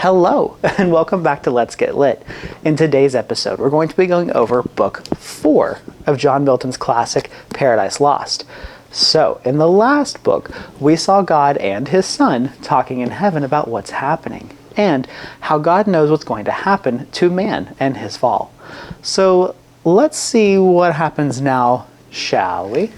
Hello, and welcome back to Let's Get Lit. In today's episode, we're going to be going over Book 4 of John Milton's classic Paradise Lost. So, in the last book, we saw God and his son talking in heaven about what's happening, and how God knows what's going to happen to man and his fall. So, let's see what happens now, shall we?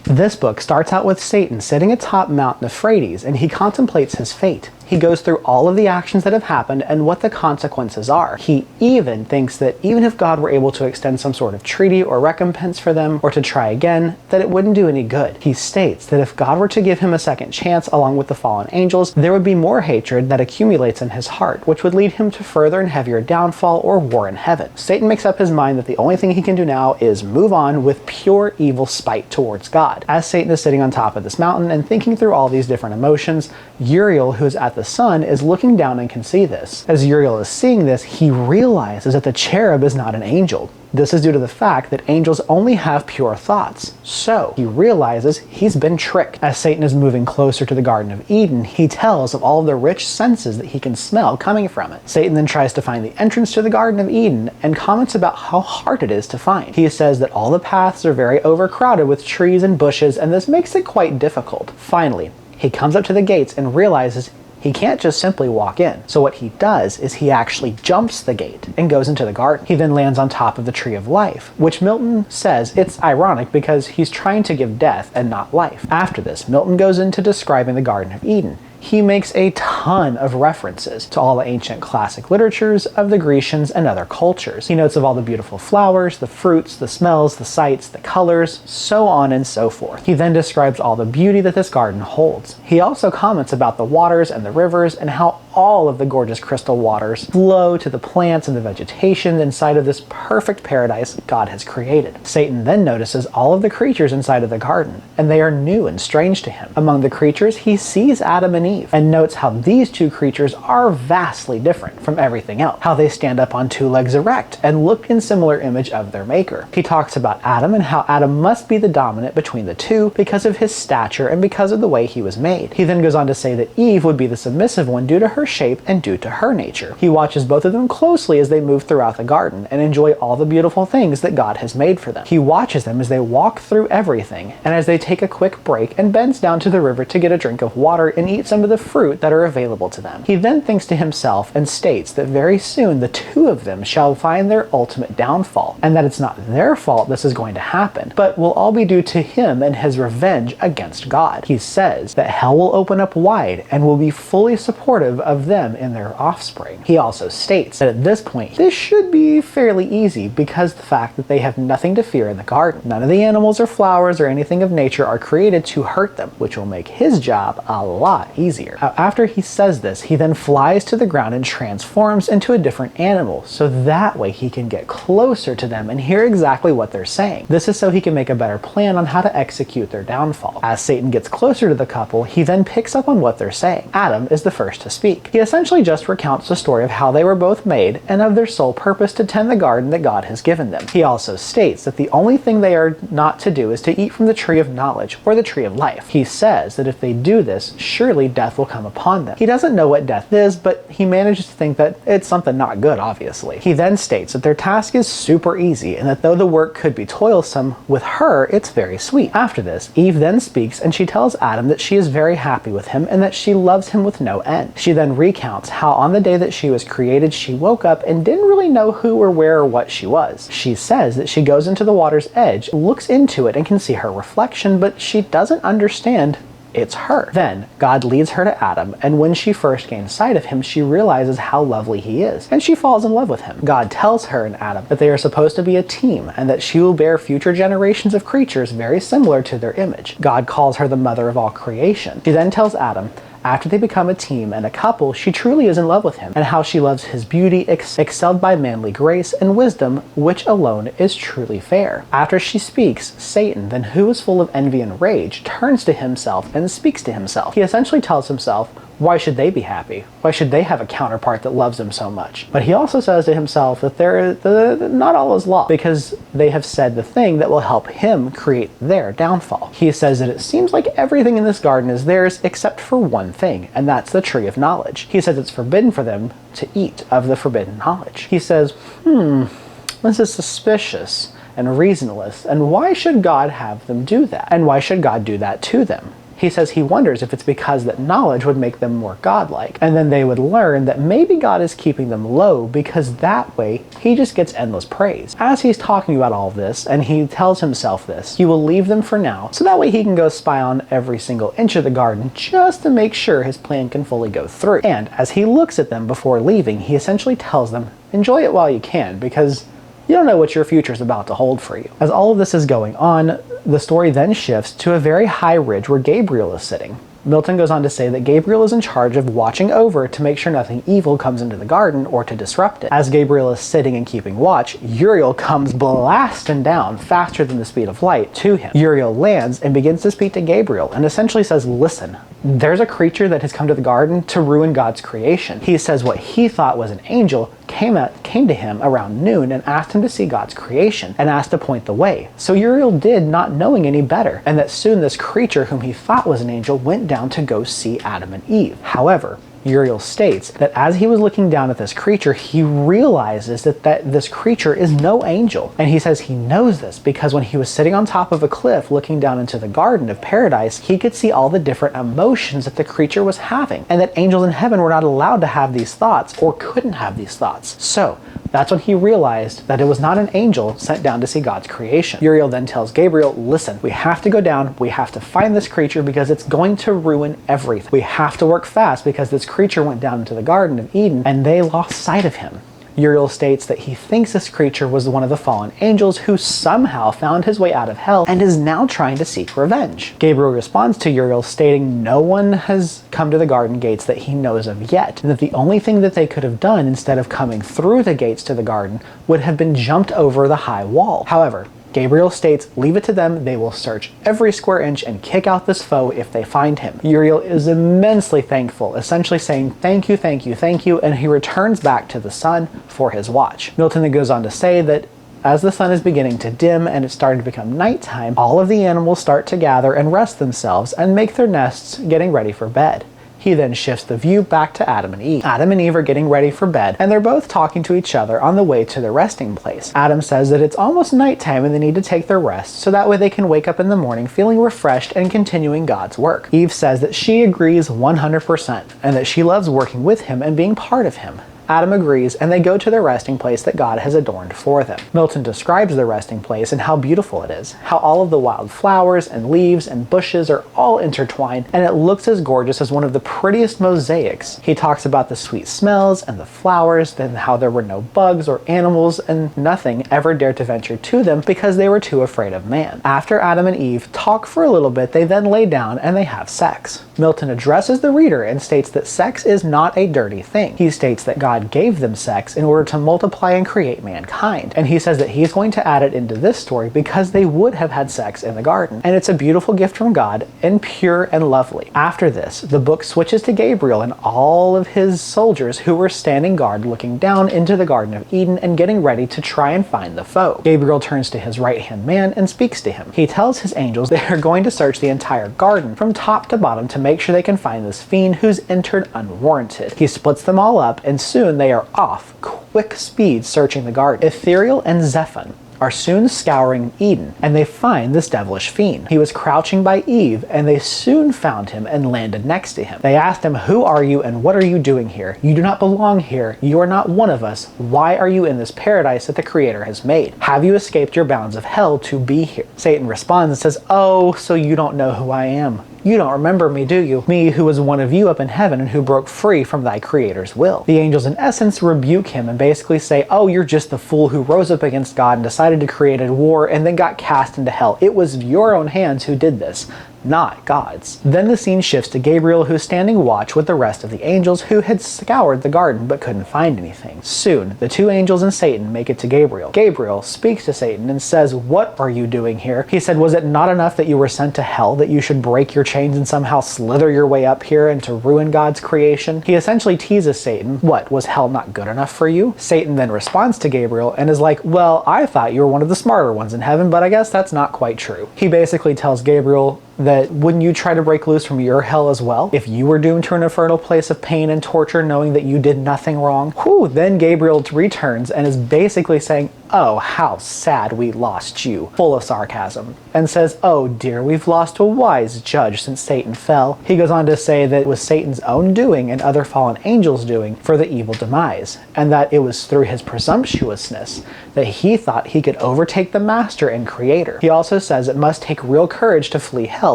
This book starts out with Satan sitting atop Mount Euphrates, and he contemplates his fate. He goes through all of the actions that have happened and what the consequences are. He even thinks that even if God were able to extend some sort of treaty or recompense for them, or to try again, that it wouldn't do any good. He states that if God were to give him a second chance along with the fallen angels, there would be more hatred that accumulates in his heart, which would lead him to further and heavier downfall or war in heaven. Satan makes up his mind that the only thing he can do now is move on with pure evil spite towards God. As Satan is sitting on top of this mountain and thinking through all these different emotions, Uriel, who is at the sun, is looking down and can see this. As Uriel is seeing this, he realizes that the cherub is not an angel. This is due to the fact that angels only have pure thoughts. So, he realizes he's been tricked. As Satan is moving closer to the Garden of Eden, he tells of all of the rich senses that he can smell coming from it. Satan then tries to find the entrance to the Garden of Eden and comments about how hard it is to find. He says that all the paths are very overcrowded with trees and bushes, and this makes it quite difficult. Finally, he comes up to the gates and realizes he can't just simply walk in. So what he does is he actually jumps the gate and goes into the garden. He then lands on top of the tree of life, which Milton says it's ironic because he's trying to give death and not life. After this, Milton goes into describing the Garden of Eden. He makes a ton of references to all the ancient classic literatures of the Grecians and other cultures. He notes of all the beautiful flowers, the fruits, the smells, the sights, the colors, so on and so forth. He then describes all the beauty that this garden holds. He also comments about the waters and the rivers and how all of the gorgeous crystal waters flow to the plants and the vegetation inside of this perfect paradise God has created. Satan then notices all of the creatures inside of the garden, and they are new and strange to him. Among the creatures, he sees Adam and Eve, and notes how these two creatures are vastly different from everything else, how they stand up on two legs erect and look in similar image of their maker. He talks about Adam and how Adam must be the dominant between the two because of his stature and because of the way he was made. He then goes on to say that Eve would be the submissive one due to her shape and due to her nature. He watches both of them closely as they move throughout the garden and enjoy all the beautiful things that God has made for them. He watches them as they walk through everything and as they take a quick break and bends down to the river to get a drink of water and eat some of the fruit that are available to them. He then thinks to himself and states that very soon the two of them shall find their ultimate downfall, and that it's not their fault this is going to happen, but will all be due to him and his revenge against God. He says that hell will open up wide and will be fully supportive of them and their offspring. He also states that at this point, this should be fairly easy because the fact that they have nothing to fear in the garden. None of the animals or flowers or anything of nature are created to hurt them, which will make his job a lot easier. After he says this, he then flies to the ground and transforms into a different animal, so that way he can get closer to them and hear exactly what they're saying. This is so he can make a better plan on how to execute their downfall. As Satan gets closer to the couple, he then picks up on what they're saying. Adam is the first to speak. He essentially just recounts the story of how they were both made and of their sole purpose to tend the garden that God has given them. He also states that the only thing they are not to do is to eat from the tree of knowledge or the tree of life. He says that if they do this, surely death will come upon them. He doesn't know what death is, but he manages to think that it's something not good, obviously. He then states that their task is super easy and that though the work could be toilsome, with her it's very sweet. After this, Eve then speaks and she tells Adam that she is very happy with him and that she loves him with no end. She then recounts how on the day that she was created, she woke up and didn't really know who or where or what she was. She says that she goes into the water's edge, looks into it and can see her reflection, but she doesn't understand it's her. Then, God leads her to Adam, and when she first gains sight of him, she realizes how lovely he is, and she falls in love with him. God tells her and Adam that they are supposed to be a team, and that she will bear future generations of creatures very similar to their image. God calls her the mother of all creation. She then tells Adam after they become a team and a couple, she truly is in love with him, and how she loves his beauty excelled by manly grace and wisdom, which alone is truly fair. After she speaks, Satan, then who is full of envy and rage, turns to himself and speaks to himself. He essentially tells himself, Why should they be happy? Why should they have a counterpart that loves them so much? But he also says to himself that not all is lost, because they have said the thing that will help him create their downfall. He says that it seems like everything in this garden is theirs except for one thing, and that's the tree of knowledge. He says it's forbidden for them to eat of the forbidden knowledge. He says, this is suspicious and reasonless, and why should God have them do that? And why should God do that to them? He says he wonders if it's because that knowledge would make them more godlike, and then they would learn that maybe God is keeping them low because that way he just gets endless praise. As he's talking about all this, and he tells himself this, he will leave them for now, so that way he can go spy on every single inch of the garden just to make sure his plan can fully go through. And as he looks at them before leaving, he essentially tells them, enjoy it while you can, because you don't know what your future is about to hold for you. As all of this is going on, the story then shifts to a very high ridge where Gabriel is sitting. Milton goes on to say that Gabriel is in charge of watching over to make sure nothing evil comes into the garden or to disrupt it. As Gabriel is sitting and keeping watch, Uriel comes blasting down faster than the speed of light to him. Uriel lands and begins to speak to Gabriel and essentially says, listen, there's a creature that has come to the garden to ruin God's creation. He says what he thought was an angel came to him around noon and asked him to see God's creation and asked to point the way. So Uriel did, not knowing any better, and that soon this creature whom he thought was an angel went down to go see Adam and Eve. However, Uriel states that as he was looking down at this creature, he realizes that this creature is no angel. And he says he knows this because when he was sitting on top of a cliff looking down into the garden of paradise, he could see all the different emotions that the creature was having, and that angels in heaven were not allowed to have these thoughts or couldn't have these thoughts. So that's when he realized that it was not an angel sent down to see God's creation. Uriel then tells Gabriel, listen, we have to go down, we have to find this creature because it's going to ruin everything. We have to work fast because this creature went down into the Garden of Eden and they lost sight of him. Uriel states that he thinks this creature was one of the fallen angels who somehow found his way out of hell and is now trying to seek revenge. Gabriel responds to Uriel stating no one has come to the garden gates that he knows of yet, and that the only thing that they could have done instead of coming through the gates to the garden would have been jumped over the high wall. However, Gabriel states, leave it to them, they will search every square inch and kick out this foe if they find him. Uriel is immensely thankful, essentially saying thank you, thank you, thank you, and he returns back to the sun for his watch. Milton then goes on to say that as the sun is beginning to dim and it's starting to become nighttime, all of the animals start to gather and rest themselves and make their nests, getting ready for bed. He then shifts the view back to Adam and Eve. Adam and Eve are getting ready for bed, and they're both talking to each other on the way to their resting place. Adam says that it's almost nighttime and they need to take their rest, so that way they can wake up in the morning feeling refreshed and continuing God's work. Eve says that she agrees 100%, and that she loves working with him and being part of him. Adam agrees, and they go to their resting place that God has adorned for them. Milton describes the resting place and how beautiful it is, how all of the wild flowers and leaves and bushes are all intertwined, and it looks as gorgeous as one of the prettiest mosaics. He talks about the sweet smells and the flowers, and how there were no bugs or animals, and nothing ever dared to venture to them because they were too afraid of man. After Adam and Eve talk for a little bit, they then lay down and they have sex. Milton addresses the reader and states that sex is not a dirty thing. He states that God gave them sex in order to multiply and create mankind, and he says that he's going to add it into this story because they would have had sex in the garden, and it's a beautiful gift from God and pure and lovely. After this, the book switches to Gabriel and all of his soldiers who were standing guard looking down into the Garden of Eden and getting ready to try and find the foe. Gabriel turns to his right-hand man and speaks to him. He tells his angels they are going to search the entire garden from top to bottom to make sure they can find this fiend who's entered unwarranted. He splits them all up, and soon they are off, quick speed searching the garden. Ethereal and Zephon are soon scouring Eden, and they find this devilish fiend. He was crouching by Eve, and they soon found him and landed next to him. They asked him, who are you and what are you doing here? You do not belong here. You are not one of us. Why are you in this paradise that the Creator has made? Have you escaped your bounds of hell to be here? Satan responds and says, oh, so you don't know who I am. You don't remember me, do you? Me who was one of you up in heaven and who broke free from thy Creator's will. The angels in essence rebuke him and basically say, oh, you're just the fool who rose up against God and decided to create a war and then got cast into hell. It was your own hands who did this. not God's. Then the scene shifts to Gabriel, who's standing watch with the rest of the angels who had scoured the garden but couldn't find anything. Soon, the two angels and Satan make it to Gabriel. Gabriel speaks to Satan and says, "What are you doing here?" He said, "Was it not enough that you were sent to hell, that you should break your chains and somehow slither your way up here and to ruin God's creation?" He essentially teases Satan. "What, was hell not good enough for you?" Satan then responds to Gabriel and is like, "Well, I thought you were one of the smarter ones in heaven, but I guess that's not quite true." He basically tells Gabriel that wouldn't you try to break loose from your hell as well if you were doomed to an infernal place of pain and torture knowing that you did nothing wrong? Whew, then Gabriel returns and is basically saying, "Oh, how sad we lost you," full of sarcasm, and says, "Oh dear, we've lost a wise judge since Satan fell." He goes on to say that it was Satan's own doing and other fallen angels' doing for the evil demise, and that it was through his presumptuousness that he thought he could overtake the master and creator. He also says it must take real courage to flee hell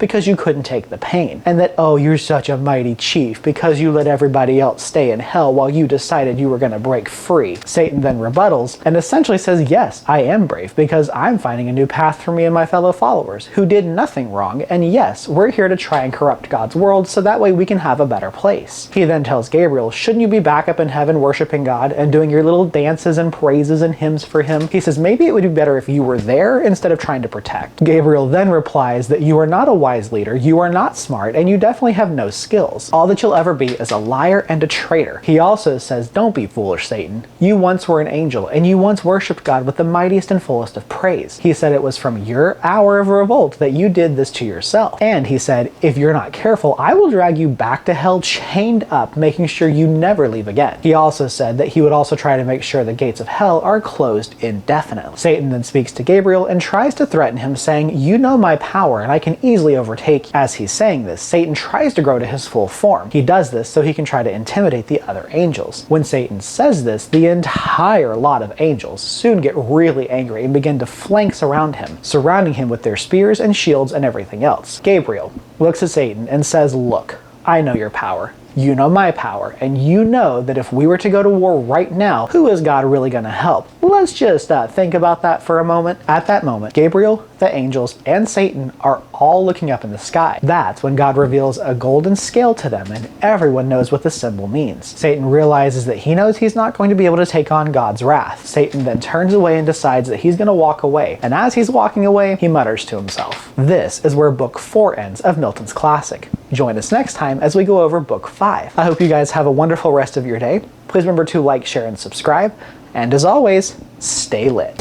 because you couldn't take the pain, and that, "Oh, you're such a mighty chief because you let everybody else stay in hell while you decided you were going to break free." Satan then rebuttals and essentially says, "Yes, I am brave because I'm finding a new path for me and my fellow followers who did nothing wrong, and yes, we're here to try and corrupt God's world so that way we can have a better place." He then tells Gabriel, "Shouldn't you be back up in heaven worshiping God and doing your little dances and praises and hymns for him?" He says, "Maybe it would be better if you were there instead of trying to protect." Gabriel then replies that you are not a wise leader, you are not smart, and you definitely have no skills. All that you'll ever be is a liar and a traitor. He also says, "Don't be foolish, Satan. You once were an angel, and you once worshipped God with the mightiest and fullest of praise. He said it was from your hour of revolt that you did this to yourself. And he said, if you're not careful, I will drag you back to hell chained up, making sure you never leave again." He also said that he would also try to make sure the gates of hell are closed indefinitely. Satan then speaks to Gabriel and tries to threaten him, saying, "You know my power, and I can easily overtake." As he's saying this, Satan tries to grow to his full form. He does this so he can try to intimidate the other angels. When Satan says this, the entire lot of angels soon get really angry and begin to flank around him, surrounding him with their spears and shields and everything else. Gabriel looks at Satan and says, "Look, I know your power. You know my power, and you know that if we were to go to war right now, who is God really going to help? Let's just think about that for a moment." At that moment, Gabriel, the angels, and Satan are all looking up in the sky. That's when God reveals a golden scale to them, and everyone knows what the symbol means. Satan realizes that he knows he's not going to be able to take on God's wrath. Satan then turns away and decides that he's going to walk away, and as he's walking away, he mutters to himself. This is where Book 4 ends of Milton's classic. Join us next time as we go over Book 5. I hope you guys have a wonderful rest of your day. Please remember to like, share, and subscribe. And as always, stay lit.